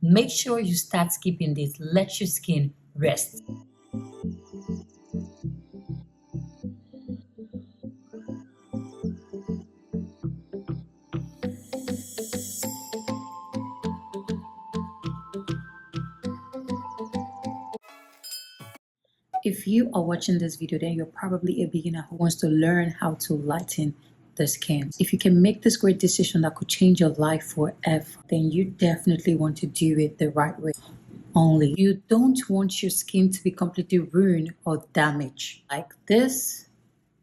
make sure you start skipping this. Let your skin rest. If you are watching this video, then you're probably a beginner who wants to learn how to lighten the skin. If you can make this great decision that could change your life forever, then you definitely want to do it the right way. Only you don't want your skin to be completely ruined or damaged like this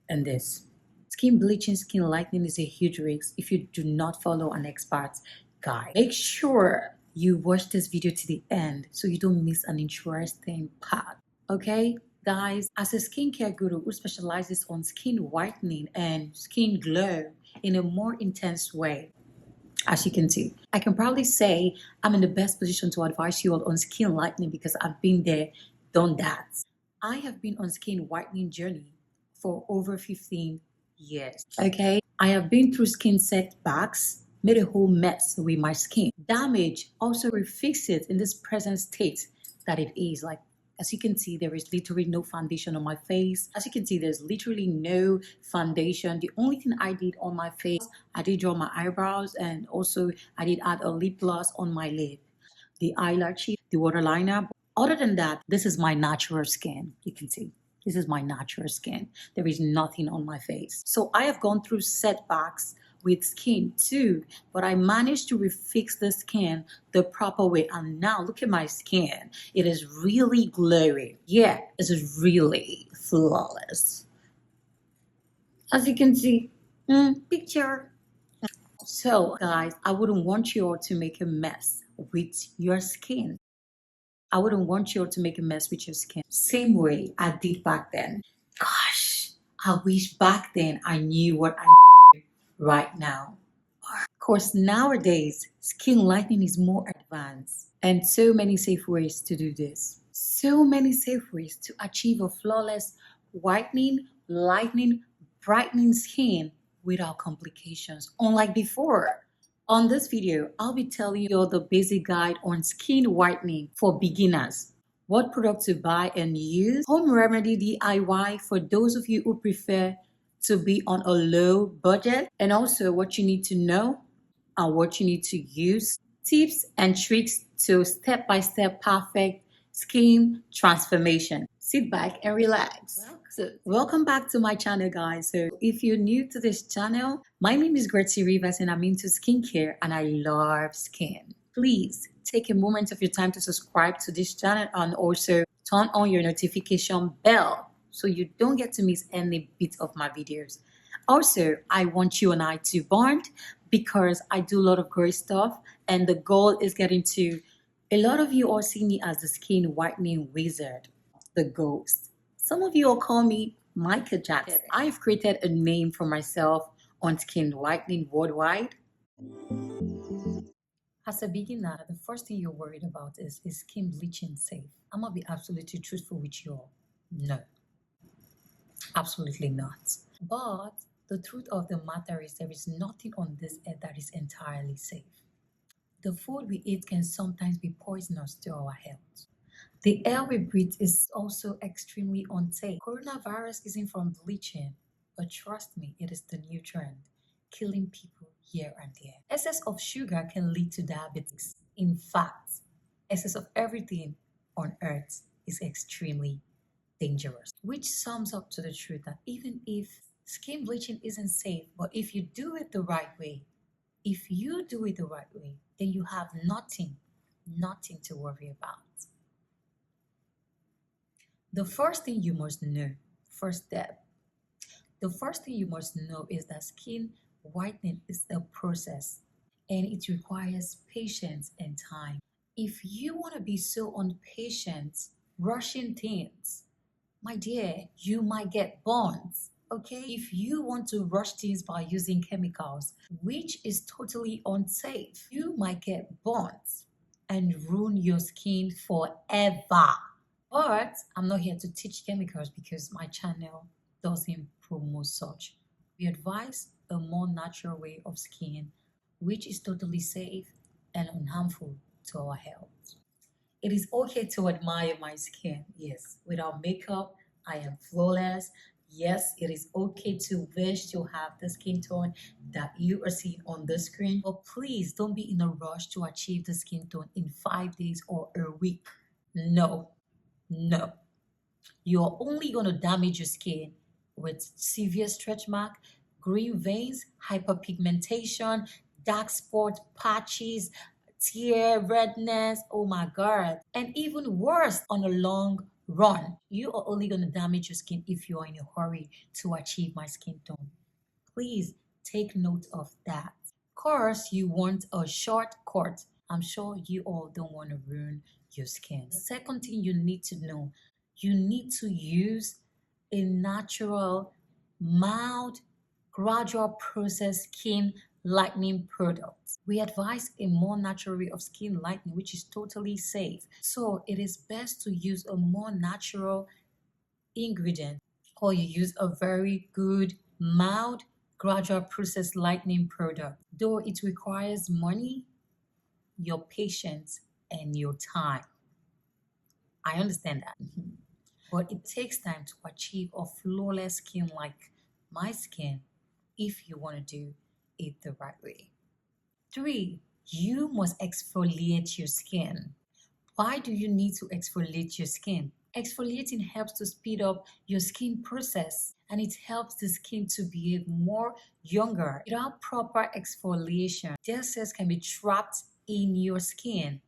and this. Skin bleaching, skin lightening is a huge risk if you do not follow an expert's guide. Make sure you watch this video to the end so you don't miss an interesting part. Okay, guys, as a skincare guru who specializes on skin whitening and skin glow in a more intense way, as you can see, I can probably say I'm in the best position to advise you all on skin lightening because I've been there, done that. I have been on skin whitening journey for over 15 years. Okay, I have been through skin setbacks, made a whole mess with my skin. Damage, also refix it in this present state that it is. Like, as you can see, there is literally no foundation on my face. As you can see, there's literally no foundation. The only thing I did on my face, I did draw my eyebrows, and also I did add a lip gloss on my lip, the eyelashes, the waterliner. Other than that, this is my natural skin. You can see, this is my natural skin. There is nothing on my face. So I have gone through setbacks with skin too, but I managed to refix the skin the proper way, and now look at my skin. It is really glowing. Yeah, it is really flawless, as you can see. Picture. So guys, I wouldn't want you all to make a mess with your skin. I wouldn't want you all to make a mess with your skin same way I did back then. Gosh, I wish back then I knew what I knew right now. Of course, nowadays, skin lightening is more advanced and so many safe ways to do this. So many safe ways to achieve a flawless whitening, lightening, brightening skin without complications, unlike before. On this video, I'll be telling you the basic guide on skin whitening for beginners, what products to buy and use, home remedy DIY for those of you who prefer to be on a low budget, and also what you need to know and what you need to use, tips and tricks to step-by-step perfect skin transformation. Sit back and relax. Welcome back to my channel, guys. So if you're new to this channel, my name is Grerivian and I'm into skincare and I love skin. Please take a moment of your time to subscribe to this channel and also turn on your notification bell so you don't get to miss any bit of my videos. Also, I want you and I to bond because I do a lot of great stuff, and the goal is getting to a lot of you all see me as the skin whitening wizard, the ghost. Some of you all call me Michael Jackson. I've created a name for myself on skin whitening worldwide. As a beginner, the first thing you're worried about is skin bleaching safe? I'm gonna be absolutely truthful with you all. No, absolutely not. But the truth of the matter is there is nothing on this earth that is entirely safe. The food we eat can sometimes be poisonous to our health. The air we breathe is also extremely unsafe. Coronavirus isn't from bleaching, but trust me, it is the new trend, killing people here and there. Excess of sugar can lead to diabetes. In fact, excess of everything on earth is extremely dangerous, which sums up to the truth that even if skin bleaching isn't safe, but if you do it the right way, then you have nothing to worry about. The first thing you must know, the first thing you must know is that skin whitening is a process and it requires patience and time. If you want to be so impatient, rushing things, my dear, you might get burns. Okay, if you want to rush things by using chemicals, which is totally unsafe, you might get burns and ruin your skin forever. But I'm not here to teach chemicals because my channel doesn't promote such. We advise a more natural way of skin, which is totally safe and unharmful to our health. It is okay to admire my skin. Yes, without makeup, I am flawless. Yes, it is okay to wish to have the skin tone that you are seeing on the screen. But please don't be in a rush to achieve the skin tone in 5 days or a week. No, no. You're only going to damage your skin with severe stretch mark, green veins, hyperpigmentation, dark spot patches, tear, redness. Oh my God. And even worse on a long run. You are only going to damage your skin if you are in a hurry to achieve my skin tone. Please take note of that. Of course, you want a shortcut. I'm sure you all don't want to ruin your skin. The second thing you need to know, you need to use a natural, mild, gradual process skin lightening product. We advise a more natural way of skin lightening, which is totally safe. So it is best to use a more natural ingredient, or you use a very good, mild, gradual process lightening product. Though it requires money, your patience, and your time. I understand that. But it takes time to achieve a flawless skin like my skin if you want to do it the right way. Three, you must exfoliate your skin. Why do you need to exfoliate your skin? Exfoliating helps to speed up your skin process, and it helps the skin to behave more younger. Without proper exfoliation, dead cells can be trapped in your skin,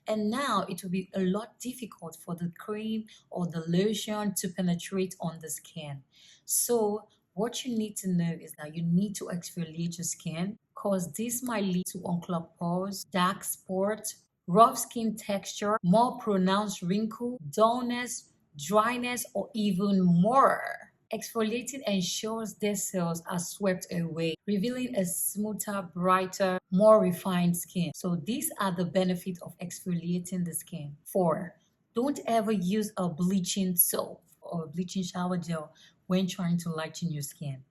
and now it will be a lot difficult for the cream or the lotion to penetrate on the skin. So what you need to know is that you need to exfoliate your skin, because this might lead to unclogged pores, dark spots, rough skin texture, more pronounced wrinkle, dullness, dryness, or even more. Exfoliating ensures dead cells are swept away, revealing a smoother, brighter, more refined skin. So these are the benefits of exfoliating the skin. 4, don't ever use a bleaching soap or a bleaching shower gel when trying to lighten your skin.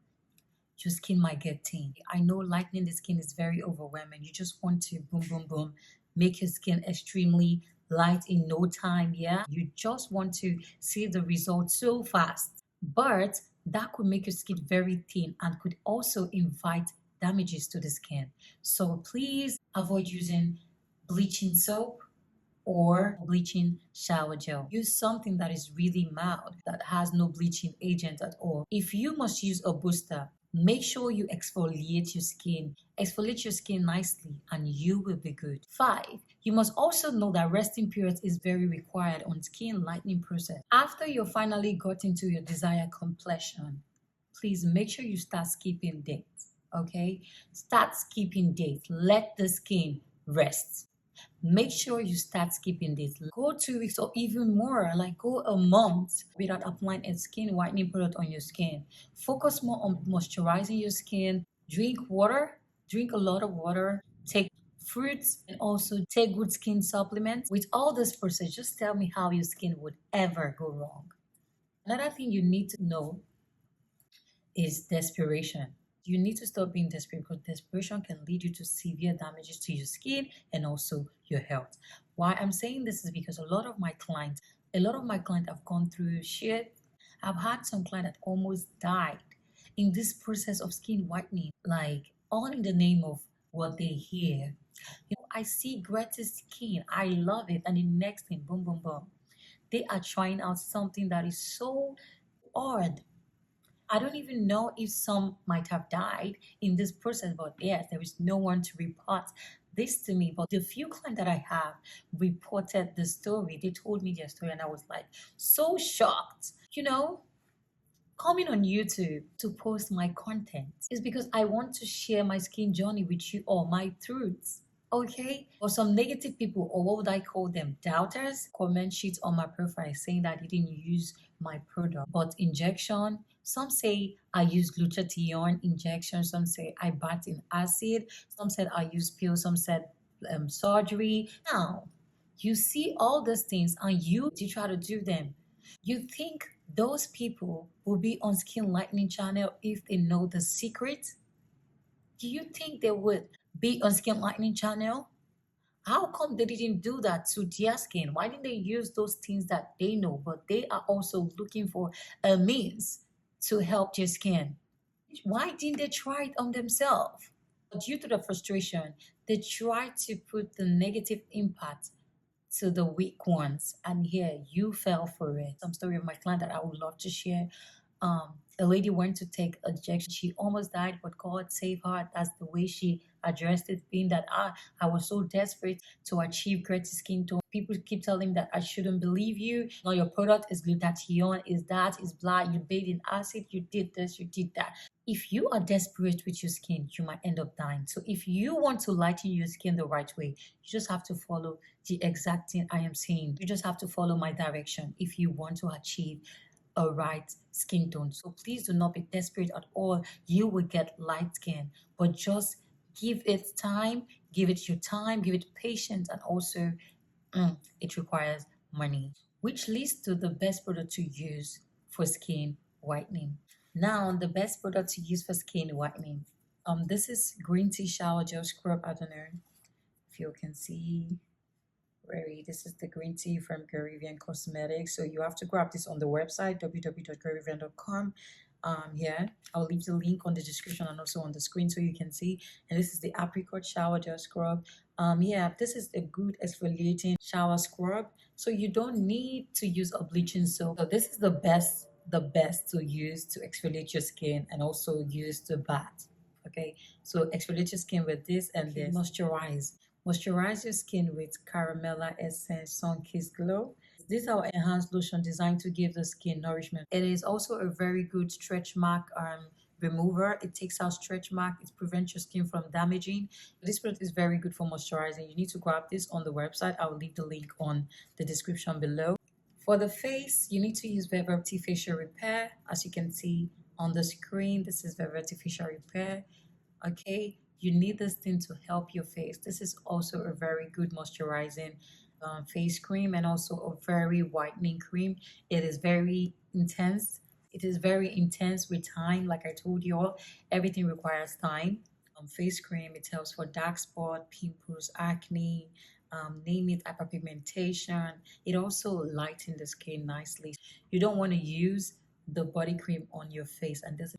Your skin might get thin. I know lightening the skin is very overwhelming. You just want to boom, boom, boom, make your skin extremely light in no time. Yeah, you just want to see the results so fast. But that could make your skin very thin and could also invite damages to the skin. So please avoid using bleaching soap or bleaching shower gel. Use something that is really mild, that has no bleaching agent at all. If you must use a booster, make sure you exfoliate your skin. Exfoliate your skin nicely and you will be good. 5, you must also know that resting periods is very required on skin lightening process. After you finally got into your desired complexion, please make sure you start skipping dates. Okay? Start skipping dates. Let the skin rest. Make sure you start skipping this. Go 2 weeks or even more, like go a month without applying a skin whitening product on your skin. Focus more on moisturizing your skin. Drink water, drink a lot of water. Take fruits and also take good skin supplements. With all this process, just tell me how your skin would ever go wrong. Another thing you need to know is desperation. You need to stop being desperate, because desperation can lead you to severe damages to your skin and also your health. Why I'm saying this is because a lot of my clients have gone through shit. I've had some client that almost died in this process of skin whitening, like all in the name of what they hear. I see Greta's skin, I love it, and the next thing, boom, boom, boom, they are trying out something that is so odd. I don't even know if some might have died in this process, but yes, there is no one to report this to me. But the few clients that I have reported the story, they told me their story, and I was like so shocked. Coming on YouTube to post my content is because I want to share my skin journey with you all, my truths. Okay? For some negative people, or what would I call them, doubters, comment sheets on my profile saying that I didn't use my product, but injection. Some say I use glutathione injection. Some say I bath in acid. Some said I use pills. Some said surgery. Now, you see all these things and you try to do them. You think those people will be on Skin Lightening channel if they know the secret? Do you think they would be on Skin Lightening channel? How come they didn't do that to their skin? Why didn't they use those things that they know, but they are also looking for a means to help their skin? Why didn't they try it on themselves? Due to the frustration, they try to put the negative impact to the weak ones. And here you fell for it. Some story of my client that I would love to share. A lady went to take a injection. She almost died, but God saved her. That's the way she addressed it, being that I was so desperate to achieve greater skin tone. People keep telling that I shouldn't believe you. No, your product is glutathione, is that, is blah, you bathed in acid, you did this, you did that. If you are desperate with your skin, you might end up dying. So if you want to lighten your skin the right way, you just have to follow the exact thing I am saying. You just have to follow my direction if you want to achieve a right skin tone. So please do not be desperate at all. You will get light skin, but just give it time, give it your time, give it patience, and also it requires money, which leads to the best product to use for skin whitening. Now, the best product to use for skin whitening. This is green tea shower gel scrub. I don't know if you can see. This is the green tea from Grerivian Cosmetics. So you have to grab this on the website www.grerivian.com. Yeah, I'll leave the link on the description and also on the screen so you can see. And this is the apricot shower gel scrub. Yeah, this is a good exfoliating shower scrub. So you don't need to use a bleaching soap. So this is the best to use to exfoliate your skin and also use to bath. Okay, so exfoliate your skin with this and then moisturize. Moisturize your skin with Caramella Essence Sun Kiss Glow. This is our enhanced lotion designed to give the skin nourishment. It is also a very good stretch mark remover. It takes out stretch mark. It prevents your skin from damaging. This product is very good for moisturizing. You need to grab this on the website. I will leave the link on the description below. For the face, you need to use Velvety Facial Repair. As you can see on the screen, this is Velvety Facial Repair. Okay, you need this thing to help your face. This is also a very good moisturizing face cream and also a very whitening cream. It is very intense. It is very intense with time. Like I told you all, everything requires time. Face cream, it helps for dark spot, pimples, acne, name it, hyperpigmentation. It also lightens the skin nicely. You don't want to use the body cream on your face, and this is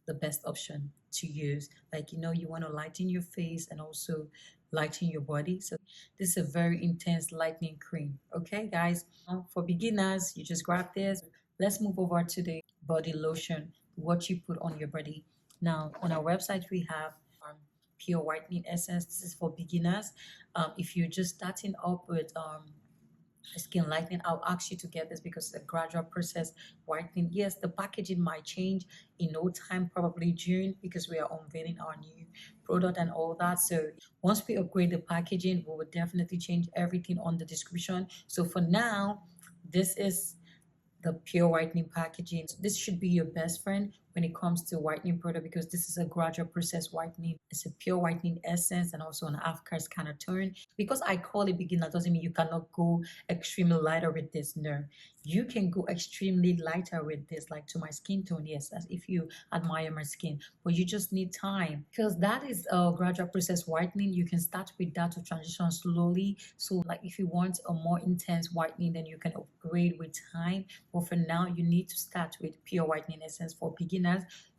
the best option to use. Like, you want to lighten your face and also lighten your body. So this is a very intense lightening cream. Okay, guys, for beginners, you just grab this. Let's move over to the body lotion, what you put on your body. Now, on our website, we have pure whitening essence. This is for beginners. If you're just starting up with skin lightening, I'll ask you to get this because it's a gradual process whitening. Yes, the packaging might change in no time, probably June, because we are unveiling our new product and all that. So once we upgrade the packaging, we will definitely change everything on the description. So for now, this is the pure whitening packaging. So this should be your best friend when it comes to whitening product because this is a gradual process whitening. It's a pure whitening essence and also an aftercare kind of tone. Because I call it beginner doesn't mean you cannot go extremely lighter with this. No, you can go extremely lighter with this, like to my skin tone. Yes, as if you admire my skin, but you just need time because that is a gradual process whitening. You can start with that to transition slowly. So like if you want a more intense whitening, then you can upgrade with time. But for now, you need to start with pure whitening essence. For beginners,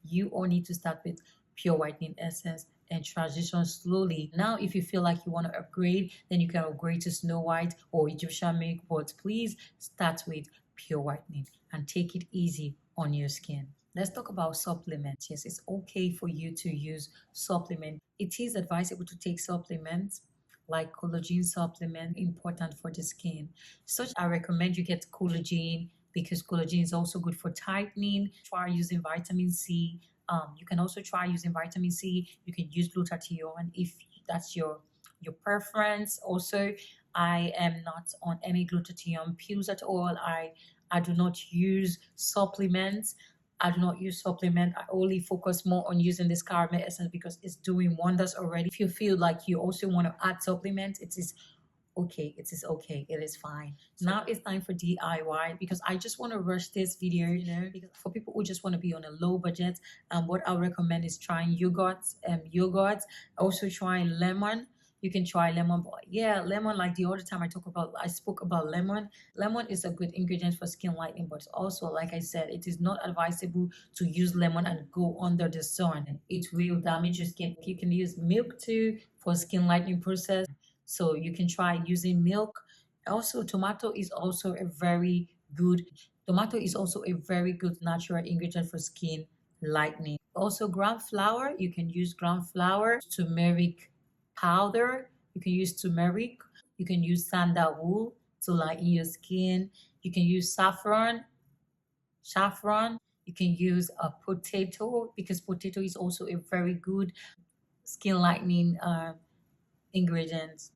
you all need to start with pure whitening essence and transition slowly. Now, if you feel like you want to upgrade, then you can upgrade to Snow White or Egyptian milk. But please start with pure whitening and take it easy on your skin. Let's talk about supplements. Yes, it's okay for you to use supplement. It is advisable to take supplements like collagen supplement, important for the skin. Such I recommend you get collagen because collagen is also good for tightening. Try using vitamin C. You can also try using vitamin C. You can use glutathione if that's your preference. Also, I am not on any glutathione pills at all. I do not use supplements. I do not use supplement. I only focus more on using this caramel essence because it's doing wonders already. If you feel like you also want to add supplements, it is okay. It is okay. It is fine. So now it's time for DIY because I just want to rush this video, because for people who just want to be on a low budget, what I recommend is trying yogurt, also trying lemon. you can try lemon. But yeah, lemon, like the other time I spoke about lemon. Lemon is a good ingredient for skin lightening, but also, like I said, it is not advisable to use lemon and go under the sun. It will damage your skin. You can use milk too for skin lightening process. So you can try using milk. Also, tomato is also a very good natural ingredient for skin lightening. Also, ground flour, you can use ground flour, turmeric powder, you can use turmeric, you can use sandalwood to lighten your skin, you can use saffron, you can use a potato because potato is also a very good skin lightening ingredient.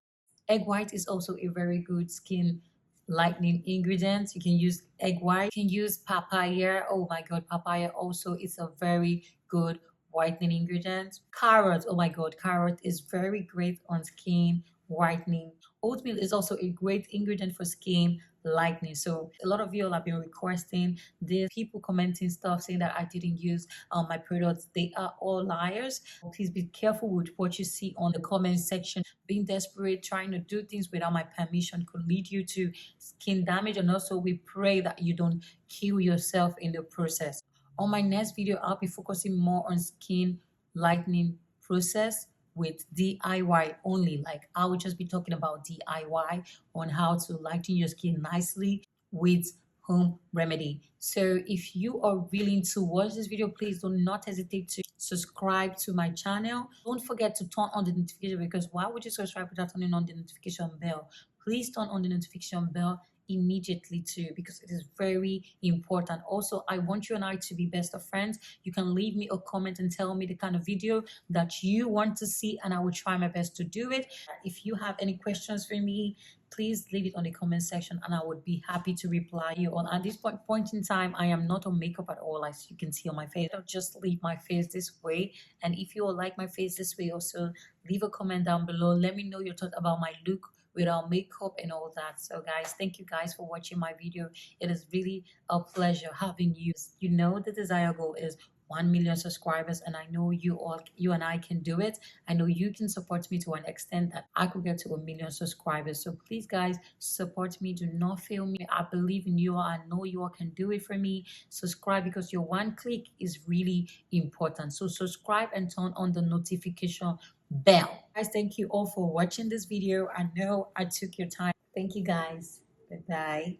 Egg white is also a very good skin lightening ingredient. You can use egg white. You can use papaya. Oh my god, papaya also is a very good whitening ingredient. Carrot. Oh my god, carrot is very great on skin whitening. Oatmeal is also a great ingredient for skin lightening. So a lot of you all have been requesting this. People commenting stuff saying that I didn't use my products. They are all liars. Please be careful with what you see on the comment section. Being desperate, trying to do things without my permission could lead you to skin damage. And also we pray that you don't kill yourself in the process. On my next video, I'll be focusing more on skin lightening process with DIY only. Like I will just be talking about DIY on how to lighten your skin nicely with home remedy. So if you are willing to watch this video, please do not hesitate to subscribe to my channel. Don't forget to turn on the notification, because why would you subscribe without turning on the notification bell? Please turn on the notification bell immediately too, because it is very important. Also, I want you and I to be best of friends. You can leave me a comment and tell me the kind of video that you want to see, and I will try my best to do it. If you have any questions for me, please leave it on the comment section and I would be happy to reply you on. At this point in time, I am not on makeup at all, as you can see on my face. I'll just leave my face this way. And if you all like my face this way, also leave a comment down below. Let me know your thoughts about my look without makeup and all that. So guys, thank you guys for watching my video. It is really a pleasure having you. You know the desired goal is 1 million subscribers, and I know you and I can do it. I know you can support me to an extent that I could get to 1 million subscribers. So please guys, support me. Do not fail me. I believe in you all. I know you all can do it for me. Subscribe, because your one click is really important. So subscribe and turn on the notification bell. Guys, thank you all for watching this video. I know I took your time. Thank you guys. Bye bye.